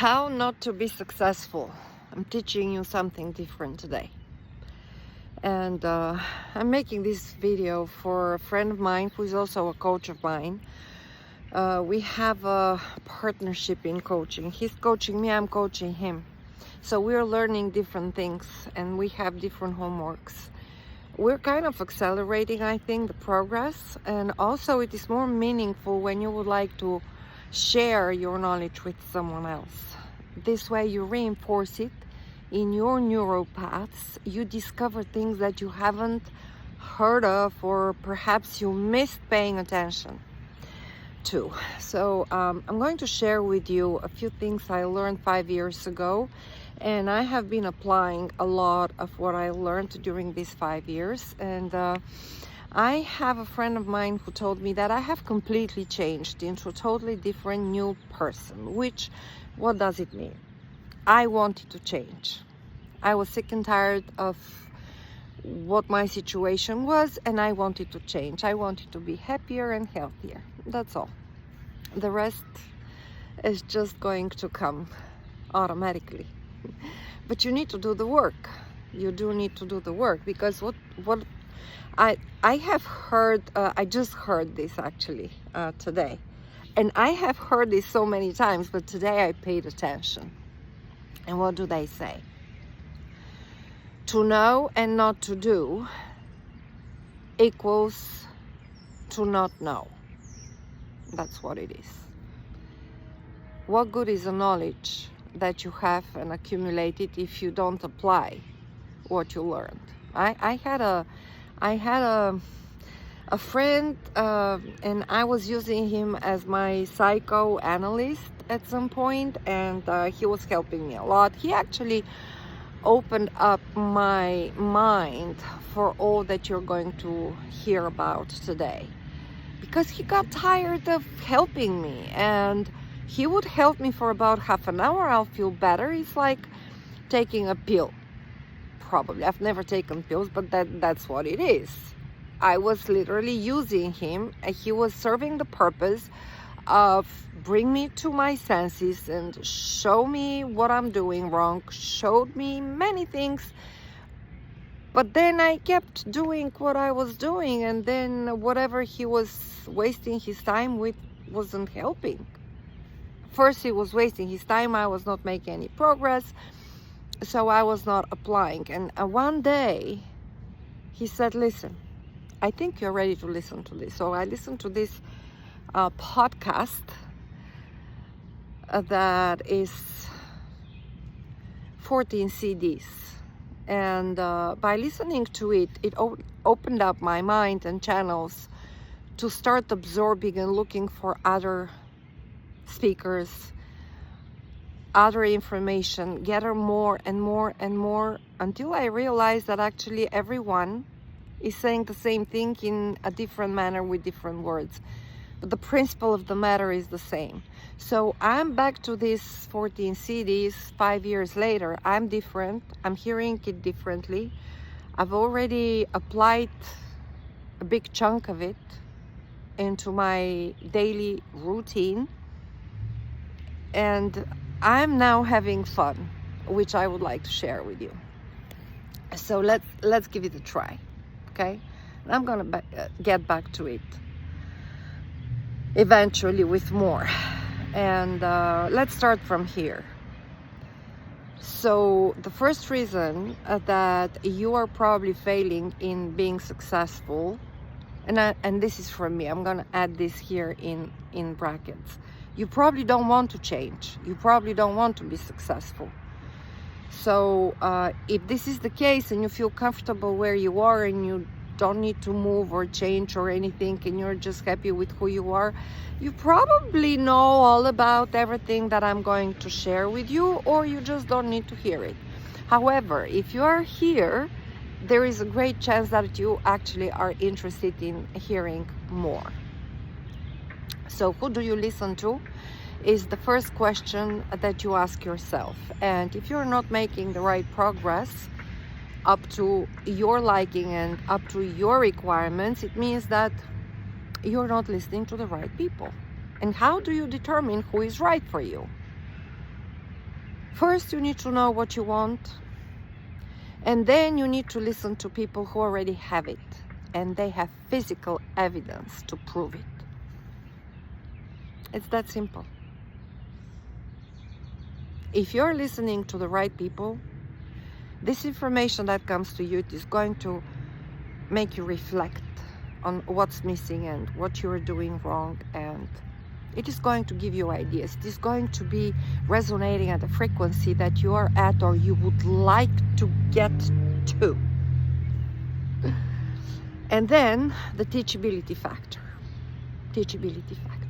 How not to be successful. I'm teaching you something different today. And I'm making this video for a friend of mine who is also a coach of mine. We have a partnership in coaching. He's coaching me, I'm coaching him. So we're learning different things and we have different homeworks. We're kind of accelerating, I think, the progress, and also it is more meaningful when you would like to share your knowledge with someone else. This way you reinforce it in your neural paths. You discover things that you haven't heard of, or perhaps you missed paying attention to. So I'm going to share with you a few things I learned 5 years ago, and I have been applying a lot of what I learned during these 5 years. And I have a friend of mine who told me that I have completely changed into a totally different new person. What does it mean? I wanted to change. I was sick and tired of what my situation was, and I wanted to change. I wanted to be happier and healthier. That's all. The rest is just going to come automatically. But you need to do the work. You do need to do the work, because what I have heard, I just heard this actually today, and I have heard this so many times, but today I paid attention. And what do they say? To know and not to do equals to not know. That's what it is. What good is the knowledge that you have and accumulated if you don't apply what you learned? I had a friend, and I was using him as my psychoanalyst at some point, and he was helping me a lot. He actually opened up my mind for all that you're going to hear about today, because he got tired of helping me, and he would help me for about half an hour. I'll feel better. It's like taking a pill. Probably. I've never taken pills, but that's what it is. I was literally using him, and he was serving the purpose of bring me to my senses and show me what I'm doing wrong, showed me many things. But then I kept doing what I was doing, and then whatever he was wasting his time with wasn't helping. First, he was wasting his time. I was not making any progress, so I was not applying. And one day he said, listen, I think you're ready to listen to this. So I listened to this podcast that is 14 CDs. And by listening to it, it opened up my mind and channels to start absorbing and looking for other speakers, other information, gather more and more and more, until I realized that actually everyone is saying the same thing in a different manner with different words. But the principle of the matter is the same. So I'm back to these 14 CDs 5 years later. I'm different. I'm hearing it differently. I've already applied a big chunk of it into my daily routine. And I'm now having fun, which I would like to share with you. So let's give it a try, okay? And I'm gonna get back to it eventually with more. And let's start from here. So the first reason that you are probably failing in being successful, and this is from me, I'm gonna add this here in brackets. You probably don't want to change. You probably don't want to be successful. So if this is the case and you feel comfortable where you are and you don't need to move or change or anything, and you're just happy with who you are, you probably know all about everything that I'm going to share with you, or you just don't need to hear it. However, if you are here, there is a great chance that you actually are interested in hearing more. So who do you listen to is the first question that you ask yourself. And if you're not making the right progress up to your liking and up to your requirements, it means that you're not listening to the right people. And how do you determine who is right for you? First, you need to know what you want, and then you need to listen to people who already have it, and they have physical evidence to prove it. It's that simple. If you're listening to the right people, this information that comes to you is going to make you reflect on what's missing and what you're doing wrong, and it is going to give you ideas. It is going to be resonating at a frequency that you are at or you would like to get to. And then the teachability factor. Teachability factor.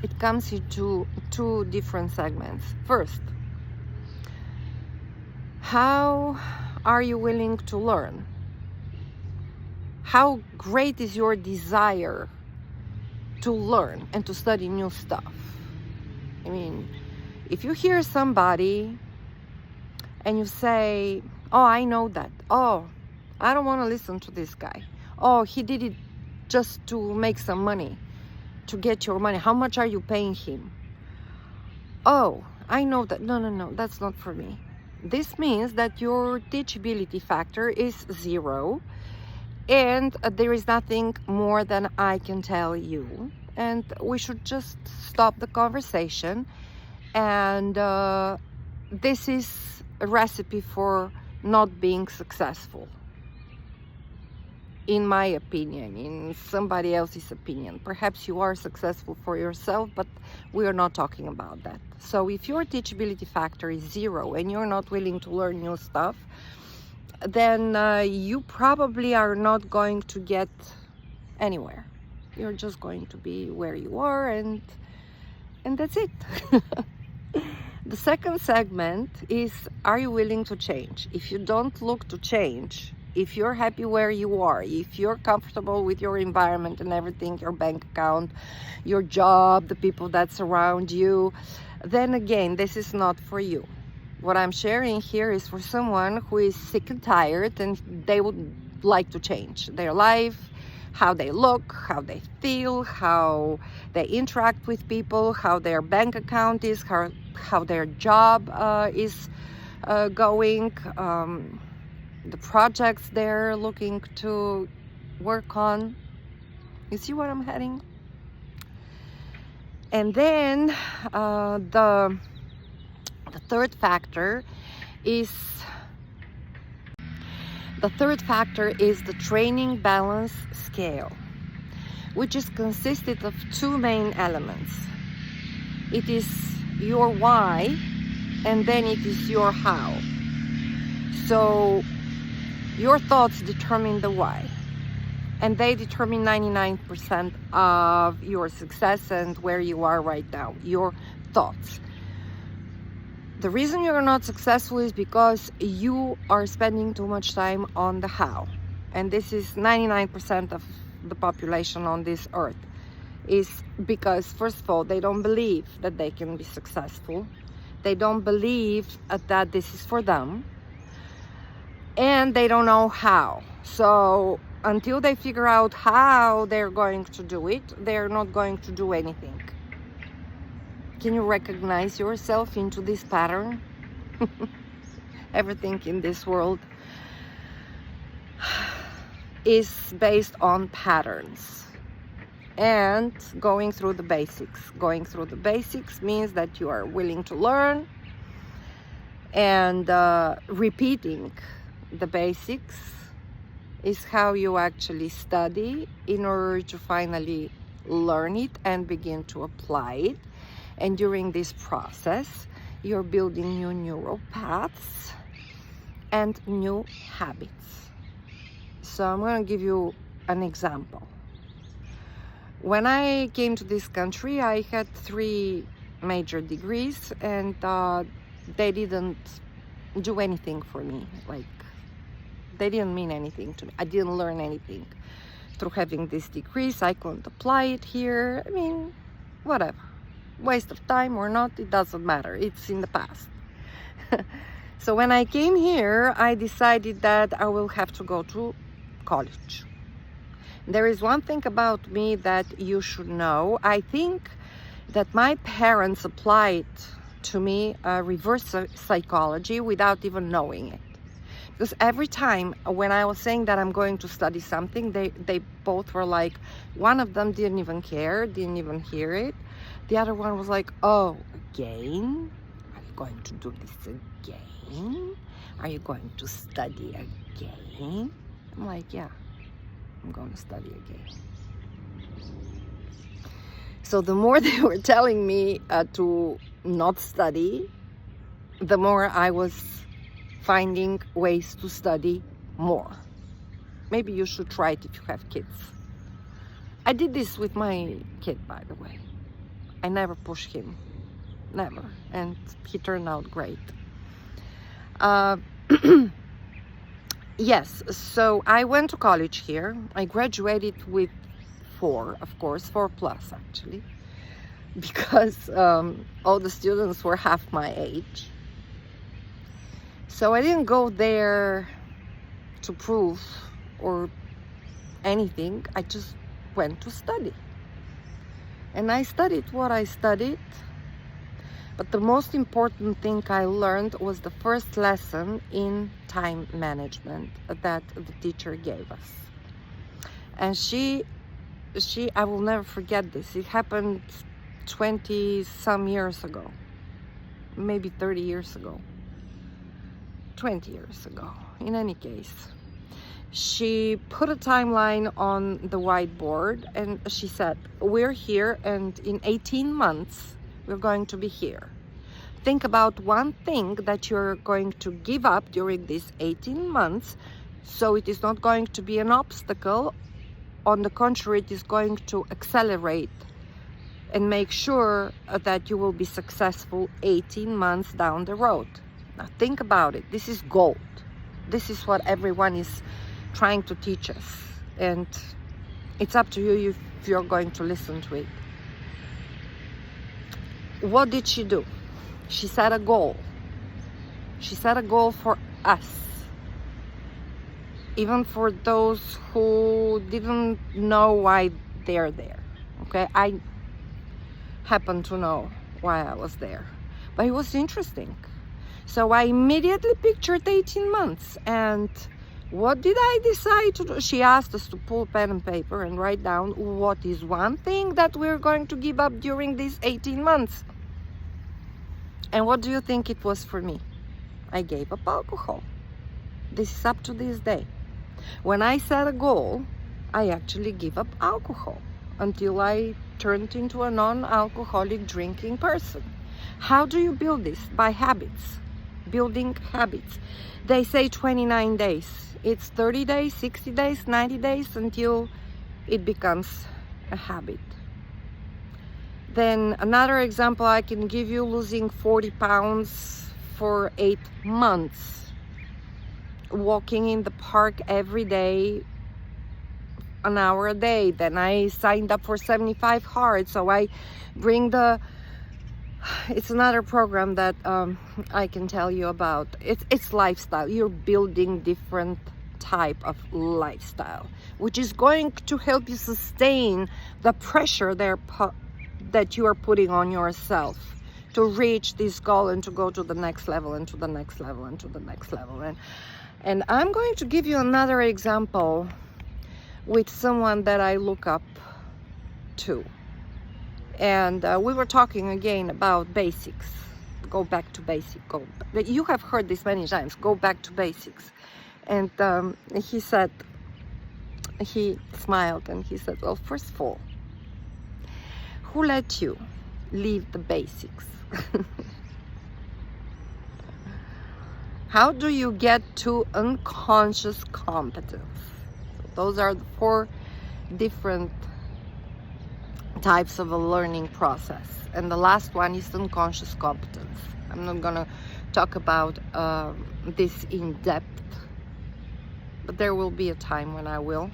It comes into two different segments. First, how are you willing to learn? How great is your desire to learn and to study new stuff? I mean, if you hear somebody and you say, oh, I know that. Oh, I don't want to listen to this guy. Oh, he did it just to make some money, to get your money. How much are you paying him? Oh, I know that. No, that's not for me. This means that your teachability factor is 0, and there is nothing more than I can tell you, and we should just stop the conversation. And this is a recipe for not being successful, in my opinion, in somebody else's opinion. Perhaps you are successful for yourself, but we are not talking about that. So if your teachability factor is 0 and you're not willing to learn new stuff, then you probably are not going to get anywhere. You're just going to be where you are, and that's it. The second segment is, are you willing to change? If you don't look to change, if you're happy where you are, if you're comfortable with your environment and everything, your bank account, your job, the people that surround you, then again, this is not for you. What I'm sharing here is for someone who is sick and tired and they would like to change their life, how they look, how they feel, how they interact with people, how their bank account is, how their job is going, the projects they're looking to work on. You see where I'm heading? And then the third factor is the training balance scale, which is consisted of 2 main elements. It is your why, and then it is your how. So your thoughts determine the why, and they determine 99% of your success and where you are right now. Your thoughts. The reason you're not successful is because you are spending too much time on the how. And this is 99% of the population on this earth. Is because, first of all, they don't believe that they can be successful. They don't believe that this is for them. And they don't know how. So until they figure out how they're going to do it, they're not going to do anything. Can you recognize yourself into this pattern? Everything in this world is based on patterns and going through the basics. Going through the basics means that you are willing to learn, and repeating the basics is how you actually study in order to finally learn it and begin to apply it. And during this process, you're building new neural paths and new habits. So I'm going to give you an example. When I came to this country, I had 3 major degrees, and they didn't do anything for me. Like, they didn't mean anything to me. I didn't learn anything through having these degrees. I couldn't apply it here. I mean, whatever. Waste of time or not, it doesn't matter. It's in the past. So when I came here, I decided that I will have to go to college. There is one thing about me that you should know. I think that my parents applied to me reverse psychology without even knowing it. Because every time when I was saying that I'm going to study something, they both were like, one of them didn't even care, didn't even hear it. The other one was like, oh, again? Are you going to do this again? Are you going to study again? I'm like, yeah, I'm going to study again. So the more they were telling me to not study, the more I was finding ways to study more. Maybe you should try it if you have kids. I did this with my kid, by the way. I never pushed him, never, and he turned out great. Yes, so I went to college here. I graduated with 4, of course, 4+ actually, because all the students were half my age. So I didn't go there to prove or anything. I just went to study. And I studied what I studied. But the most important thing I learned was the first lesson in time management that the teacher gave us. And I will never forget this. It happened 20-some years ago, maybe 30 years ago. 20 years ago. In any case, she put a timeline on the whiteboard and she said, we're here and in 18 months we're going to be here. Think about one thing that you're going to give up during these 18 months, so it is not going to be an obstacle. On the contrary, it is going to accelerate and make sure that you will be successful 18 months down the road. Now think about it. This is gold. This is what everyone is trying to teach us. And it's up to you if you're going to listen to it. What did she do? She set a goal. She set a goal for us. Even for those who didn't know why they're there. Okay, I happen to know why I was there. But it was interesting. So I immediately pictured 18 months. And what did I decide to do? She asked us to pull pen and paper and write down what is one thing that we're going to give up during these 18 months. And what do you think it was for me? I gave up alcohol. This is up to this day. When I set a goal, I actually give up alcohol until I turned into a non-alcoholic drinking person. How do you build this? By habits. Building habits. They say 29 days. It's 30 days, 60 days, 90 days until it becomes a habit. Then another example I can give you, losing 40 pounds for 8 months. Walking in the park every day, an hour a day. Then I signed up for 75 Hard. So I bring it's another program that I can tell you about. It's lifestyle. You're building different type of lifestyle, which is going to help you sustain the pressure that you are putting on yourself to reach this goal and to go to the next level and to the next level and to the next level. And I'm going to give you another example with someone that I look up to. And we were talking again about basics. Go back to basics. You have heard this many times. Go back to basics. And he said, he smiled and he said, well, first of all, who let you leave the basics? How do you get to unconscious competence? So those are the 4 different types of a learning process. And the last one is unconscious competence. I'm not gonna talk about this in depth, but there will be a time when I will.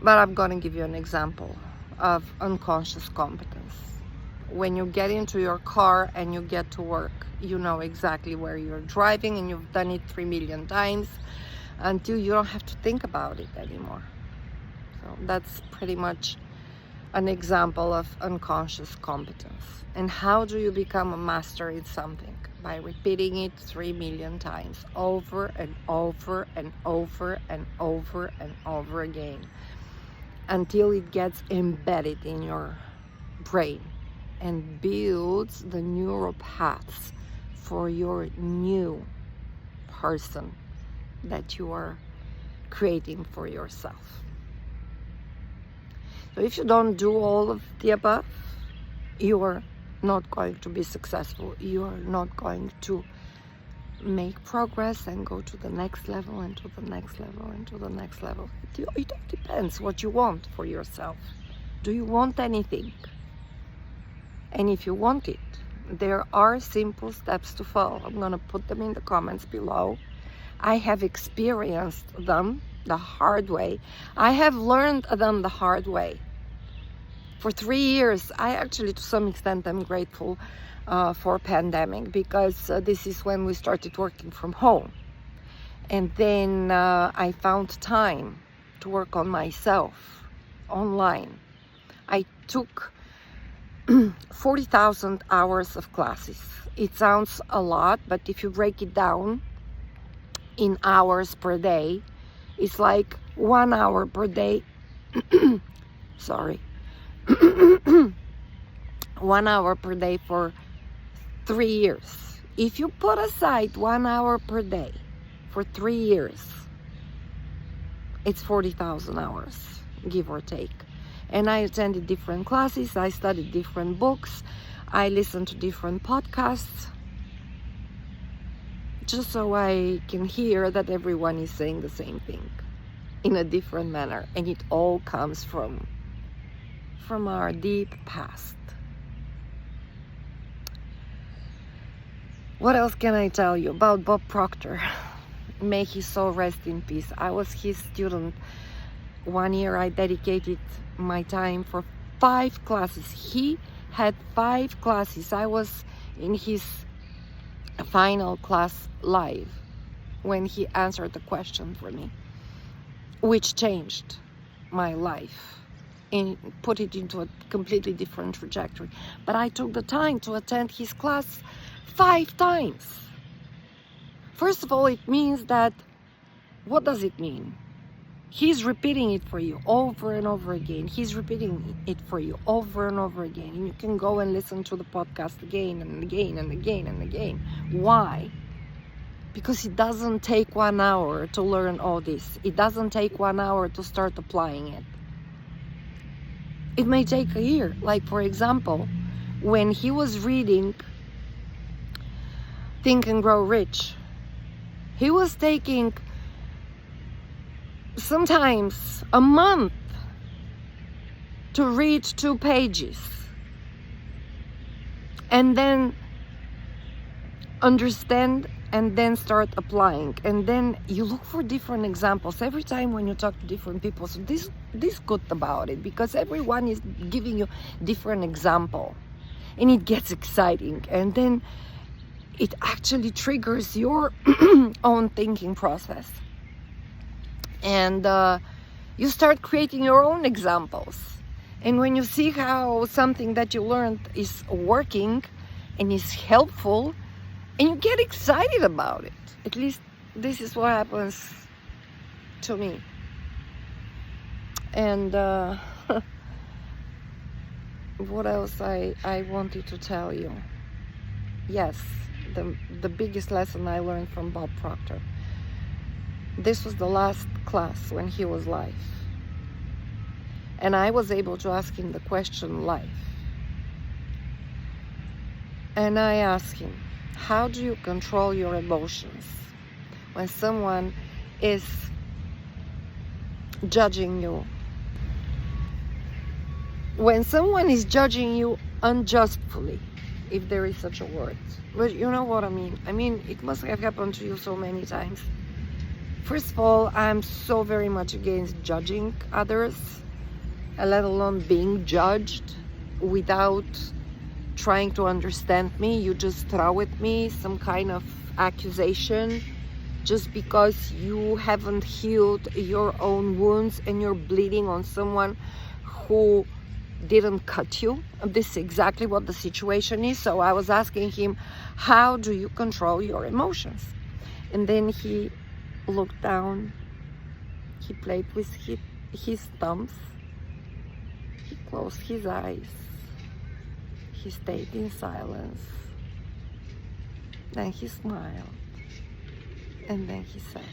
But I'm gonna give you an example of unconscious competence. When you get into your car and you get to work, you know exactly where you're driving and you've done it 3 million times until you don't have to think about it anymore. So that's pretty much an example of unconscious competence. And how do you become a master in something? By repeating it 3 million times, over and over and over and over and over again, until it gets embedded in your brain and builds the neural paths for your new person that you are creating for yourself. So if you don't do all of the above, you are not going to be successful. You are not going to make progress and go to the next level and to the next level and to the next level. It all depends what you want for yourself. Do you want anything? And if you want it, there are simple steps to follow. I'm going to put them in the comments below. I have experienced them the hard way. I have learned them the hard way. For 3 years, I actually, to some extent, I'm grateful for pandemic, because this is when we started working from home. And then I found time to work on myself online. I took 40,000 hours of classes. It sounds a lot, but if you break it down in hours per day, it's like 1 hour per day. Sorry. 1 hour per day for 3 years. If you put aside 1 hour per day for 3 years, it's 40,000 hours, give or take. And I attended different classes, I studied different books, I listened to different podcasts, just so I can hear that everyone is saying the same thing in a different manner. And it all comes from our deep past. What else can I tell you about Bob Proctor? May his soul rest in peace. I was his student. 1 year I dedicated my time for 5 classes. He had 5 classes. I was in his final class live when he answered the question for me, which changed my life and put it into a completely different trajectory. But I took the time to attend his class 5 times. First of all, it means that, what does it mean? He's repeating it for you over and over again. He's repeating it for you over and over again. And you can go and listen to the podcast again and again and again and again. Why? Because it doesn't take 1 hour to learn all this. It doesn't take 1 hour to start applying it. It may take a year. Like, for example, when he was reading Think and Grow Rich, he was taking sometimes a month to read 2 pages and then understand and then start applying. And then you look for different examples every time when you talk to different people. So this good about it, because everyone is giving you different example, and it gets exciting, and then it actually triggers your own thinking process, and you start creating your own examples. And when you see how something that you learned is working and is helpful, and you get excited about it. At least this is what happens to me. And what else I wanted to tell you? Yes, the biggest lesson I learned from Bob Proctor. This was the last class when he was live. And I was able to ask him the question live. And I asked him, how do you control your emotions when someone is judging you? When someone is judging you unjustly, if there is such a word. But you know what I mean. I mean, it must have happened to you so many times. First of all, I'm so very much against judging others, let alone being judged without trying to understand me. You just throw at me some kind of accusation just because you haven't healed your own wounds and you're bleeding on someone who didn't cut you. This is exactly what the situation is. So I was asking him, how do you control your emotions? And then he looked down, he played with his thumbs, he closed his eyes, he stayed in silence, then he smiled, and then he said,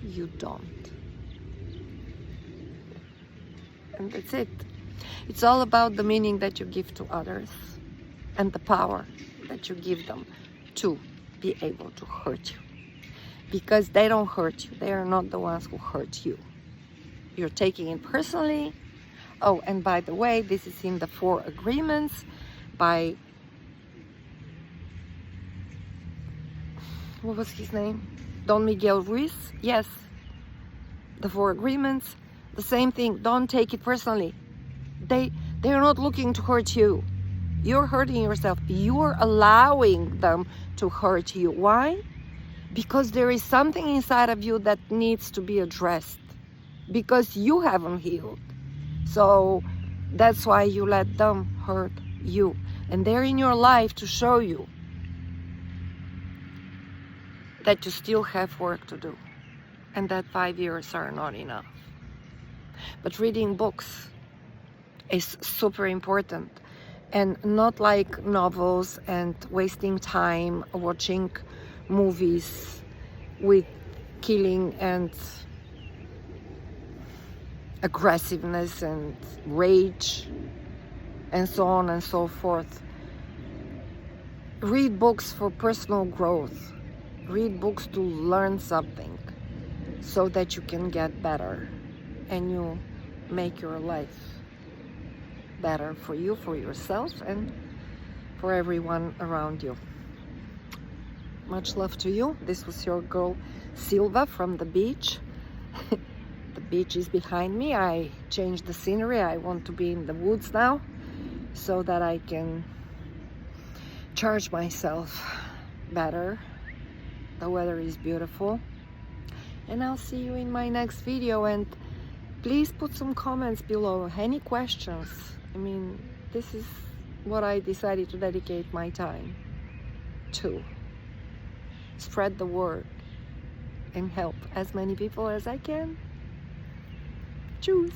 you don't. And that's it. It's all about the meaning that you give to others and the power that you give them to be able to hurt you. Because they don't hurt you. They are not the ones who hurt you. You're taking it personally. Oh, and by the way, this is in the 4 Agreements by, what was his name? Don Miguel Ruiz. Yes, the 4 Agreements. The same thing. Don't take it personally. They're not looking to hurt you. You're hurting yourself. You're allowing them to hurt you. Why? Because there is something inside of you that needs to be addressed. Because you haven't healed. So that's why you let them hurt you. And they're in your life to show you that you still have work to do. And that 5 years are not enough. But reading books is super important, and not like novels and wasting time watching movies with killing and aggressiveness and rage and so on and so forth. Read books for personal growth. Read books to learn something so that you can get better and you make your life better for you, for yourself, and for everyone around you. Much love to you. This was your girl Silva from the beach. The beach is behind me. I changed the scenery. I want to be in the woods now so that I can charge myself better. The weather is beautiful. And I'll see you in my next video, and please put some comments below, any questions. I mean, this is what I decided to dedicate my time to. Spread the word and help as many people as I can. Tschüss.